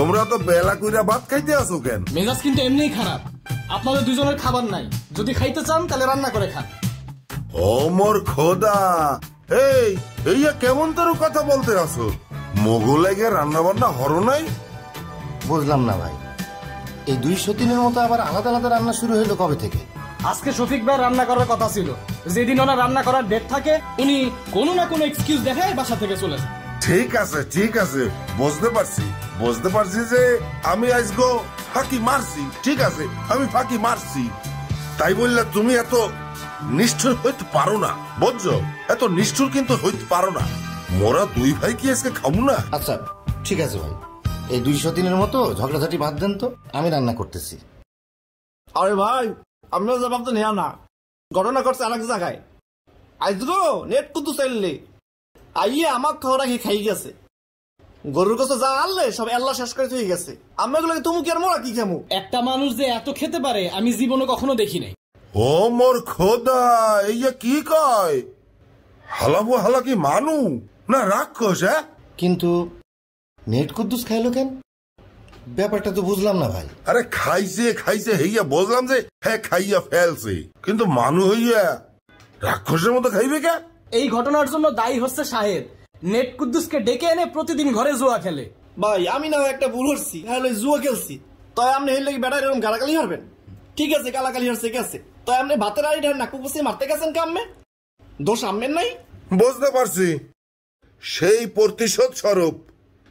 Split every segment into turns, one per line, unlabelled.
তোমরা তো বেলা কইরা ভাত খাইতে আসো কেন?
মেজাজ কিন্তু এমনিই খারাপ। আপনাদের দুজনের খাবার নাই, যদি খাইতে চান তাহলে রান্না করে খান।
ও মোর খোদা, এই কেমন তোর কথা বলতে আসো? মোগলাইকে রান্না বান্না হরো নাই?
বুঝলাম না ভাই, এই 200 দিনের মতো আবার আলাদা আলাদা রান্না শুরু হলো কবে থেকে?
আজকে শফিক ভাই রান্না করার কথা ছিল, যেদিন ওনার রান্না করার ডেট থাকে উনি কোনো না কোনো এক্সকিউজ দেখায় বাসা থেকে চলে যান।
ঠিক আছে, বুঝতে পারছি যে আমি আজগো ফাঁকি মারছি। ঠিক আছে, আমি ফাঁকি মারছি, তাই বললে তুমি এত নিষ্ঠুর হইতে পারো না, বুঝছো? এত নিষ্ঠুর কিন্তু হইতে পারো না। মোরা দুই ভাই কি আজকে খাবো না?
আচ্ছা ঠিক আছে ভাই, এই 200 দিনের মতো ঝগড়াঝাটি বাদ দেন তো, আমি রান্না করতেছি।
আরে ভাই, আপনার জবাব তো নেয়া না, ঘটনা করছে আরেক জায়গায়। আজগো নেট কুতু চাইলে আইয়ে আমার খাওয়া খাই গেছে, গরুর কাছে যা আনলে সব আল্লাহ শেষ করে হয়ে গেছে। আমি এগুলোকে তুমি কি আর মোরা কি খামু?
একটা মানুষ যে এত খেতে পারে আমি জীবনে কখনো দেখি নাই।
ও মোর খোদা, এই কি কয়? হালাবো হালা কি মানু না রাক্ষস?
কিন্তু নেট কুদ্দুস খাইলো কেন? ব্যাপারটা তো বুঝলাম না ভাই।
আরে খাইছে হইয়া বুঝলাম যে হ্যাঁ খাইয়া ফেলছে, কিন্তু মানু হইয়া রাক্ষসের মতো খাইবে কে?
এই ঘটনার জন্য দায়ী হচ্ছে শাহেদ। নেট কুদ্দুসকে ডেকে এনে প্রতিদিন ঘরে জুয়া খেলে।
ভাই আমি না একটা ভুল করছি, জুয়া খেলছি, তাই আপনি হেলে বেড়াই এরকম গালাগালি হারবেন? ঠিক আছে, গালাগালি হারছে গেছে, তাই আপনি ভাতের আড়ি নাকু বসে মারতে গেছেন কামে, দোষ আমের নাই?
বুঝতে পারছি, সেই প্রতিশোধ স্বরূপ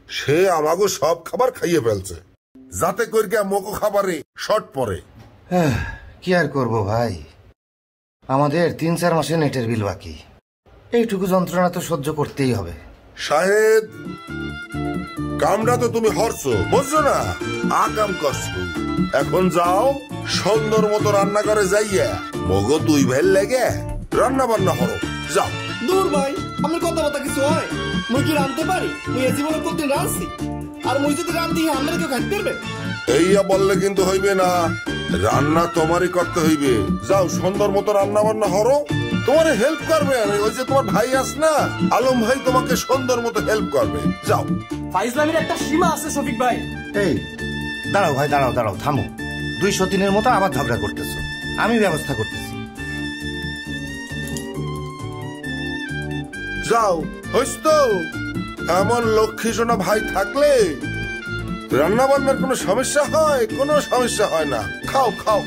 সে আমাকে সব খাবার খাইয়ে ফেলছে, যাতে করিয়া মোকো খাবারে শর্ট পড়ে।
কি আর করব ভাই, আমাদের 3-4 মাসে নেটের বিল বাকি, এইটুকু যন্ত্রণা তো সহ্য করতেই হবে।
শাহেদ, কামটা তো তুমি হরছো, বুঝছো না? আকাম করছো, এখন যাও সুন্দর মতো রান্না করে যাইয়া মগো দুই ভাই লেগে রান্না বান্না হরো, যাও।
দূর ভাই, আমার কথাবার্তা কিছু হয়? মুই কি রাঁধতে পারি? মুই এ জীবনে প্রতিদিন রাঁধছি, আর মুই যদি রাঁধি আমরা কেউ খাইতে পারবে?
এইয়া বললে কিন্তু হইবে না, রান্না তোমারই করতে হইবে। যাও সুন্দর মতো রান্না বান্না হরো, তোমার হেল্প করবে ওই যে তোমার ভাই আস না আলম ভাই, তোমাকে সুন্দর মতো হেল্প করবে, যাও।
ফাইজলামির একটা সীমা আছে শফিক ভাই।
এই দাঁড়াও ভাই, দাঁড়াও, থামো। 200 দিনের মতো আবার ঝগড়া করতেছো, আমি ব্যবস্থা করতেছি।
যাও, হইস তো। এমন লক্ষ্মী সোনা ভাই থাকলে রান্না বান্নার কোনো সমস্যা হয়? কোনো সমস্যা হয় না। খাও।